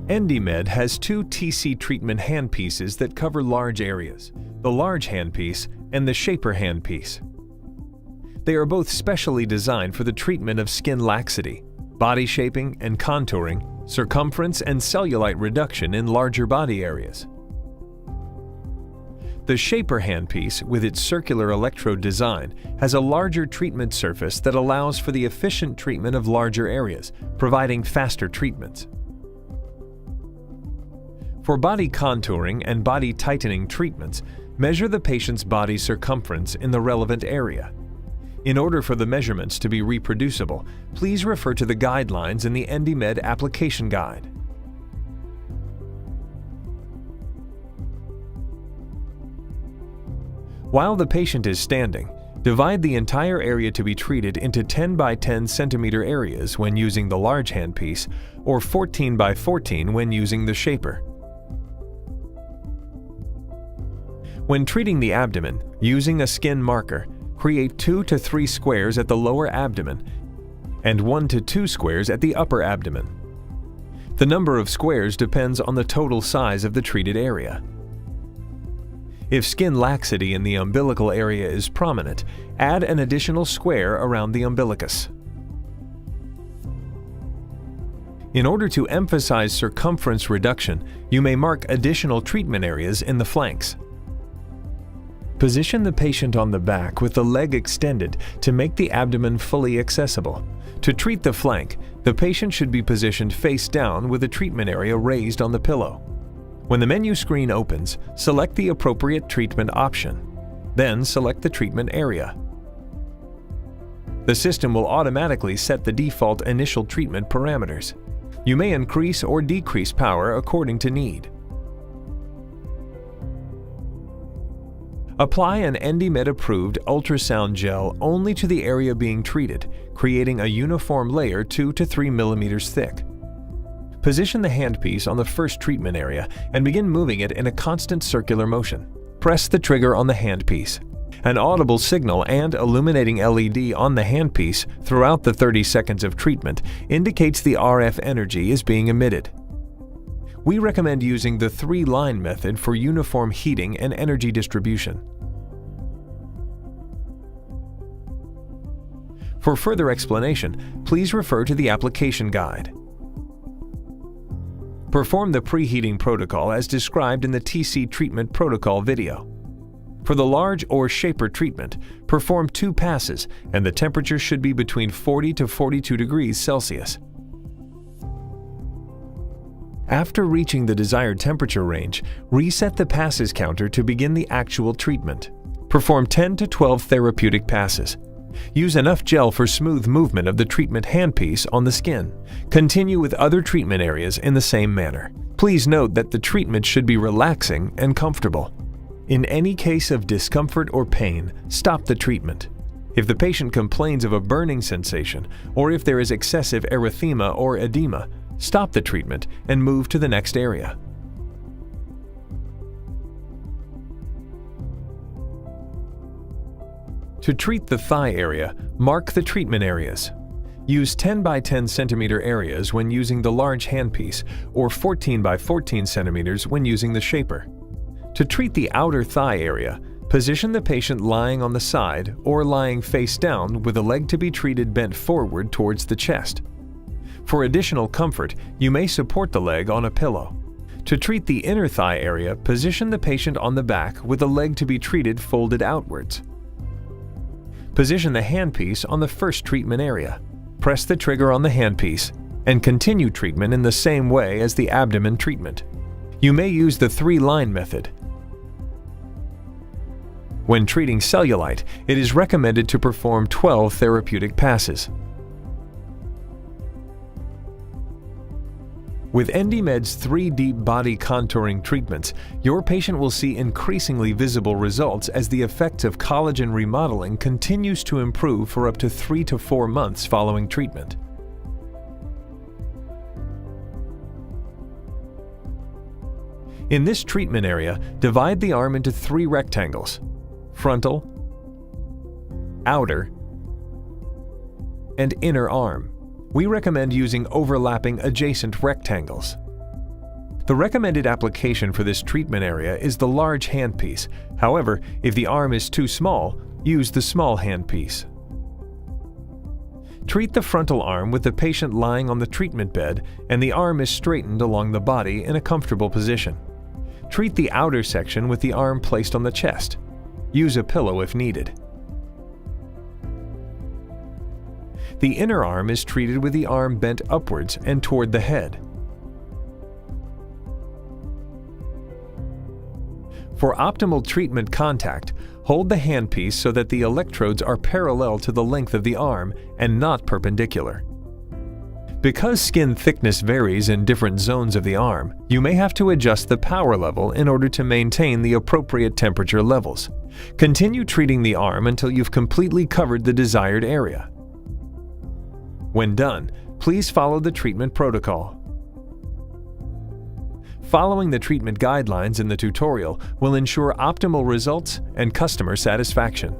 EndyMed has two TC treatment handpieces that cover large areas, the large handpiece and the Shaper handpiece. They are both specially designed for the treatment of skin laxity, body shaping and contouring, circumference and cellulite reduction in larger body areas. The Shaper handpiece, with its circular electrode design, has a larger treatment surface that allows for the efficient treatment of larger areas, providing faster treatments. For body contouring and body tightening treatments, measure the patient's body circumference in the relevant area. In order for the measurements to be reproducible, please refer to the guidelines in the EndyMed application guide. While the patient is standing, divide the entire area to be treated into 10 by 10 centimeter areas when using the large handpiece, or 14 by 14 when using the Shaper. When treating the abdomen, using a skin marker, create 2 to 3 squares at the lower abdomen and 1 to 2 squares at the upper abdomen. The number of squares depends on the total size of the treated area. If skin laxity in the umbilical area is prominent, add an additional square around the umbilicus. In order to emphasize circumference reduction, you may mark additional treatment areas in the flanks. Position the patient on the back with the leg extended to make the abdomen fully accessible. To treat the flank, the patient should be positioned face down with the treatment area raised on the pillow. When the menu screen opens, select the appropriate treatment option. Then select the treatment area. The system will automatically set the default initial treatment parameters. You may increase or decrease power according to need. Apply an EndyMed-approved ultrasound gel only to the area being treated, creating a uniform layer 2 to 3 millimeters thick. Position the handpiece on the first treatment area and begin moving it in a constant circular motion. Press the trigger on the handpiece. An audible signal and illuminating LED on the handpiece throughout the 30 seconds of treatment indicates the RF energy is being emitted. We recommend using the 3-line method for uniform heating and energy distribution. For further explanation, please refer to the application guide. Perform the preheating protocol as described in the TC treatment protocol video. For the large or Shaper treatment, perform 2 passes and the temperature should be between 40 to 42 degrees Celsius. After reaching the desired temperature range, reset the passes counter to begin the actual treatment. Perform 10 to 12 therapeutic passes. Use enough gel for smooth movement of the treatment handpiece on the skin. Continue with other treatment areas in the same manner. Please note that the treatment should be relaxing and comfortable. In any case of discomfort or pain, stop the treatment. If the patient complains of a burning sensation, or if there is excessive erythema or edema, stop the treatment and move to the next area. To treat the thigh area, mark the treatment areas. Use 10 by 10 centimeter areas when using the large handpiece or 14 by 14 centimeters when using the Shaper. To treat the outer thigh area, position the patient lying on the side or lying face down with the leg to be treated bent forward towards the chest. For additional comfort, you may support the leg on a pillow. To treat the inner thigh area, position the patient on the back with the leg to be treated folded outwards. Position the handpiece on the first treatment area. Press the trigger on the handpiece and continue treatment in the same way as the abdomen treatment. You may use the 3-line method. When treating cellulite, it is recommended to perform 12 therapeutic passes. With EndyMed's 3 deep body contouring treatments, your patient will see increasingly visible results as the effects of collagen remodeling continues to improve for up to 3 to 4 months following treatment. In this treatment area, divide the arm into 3 rectangles: frontal, outer, and inner arm. We recommend using overlapping adjacent rectangles. The recommended application for this treatment area is the large handpiece. However, if the arm is too small, use the small handpiece. Treat the frontal arm with the patient lying on the treatment bed and the arm is straightened along the body in a comfortable position. Treat the outer section with the arm placed on the chest. Use a pillow if needed. The inner arm is treated with the arm bent upwards and toward the head. For optimal treatment contact, hold the handpiece so that the electrodes are parallel to the length of the arm and not perpendicular. Because skin thickness varies in different zones of the arm, you may have to adjust the power level in order to maintain the appropriate temperature levels. Continue treating the arm until you've completely covered the desired area. When done, please follow the treatment protocol. Following the treatment guidelines in the tutorial will ensure optimal results and customer satisfaction.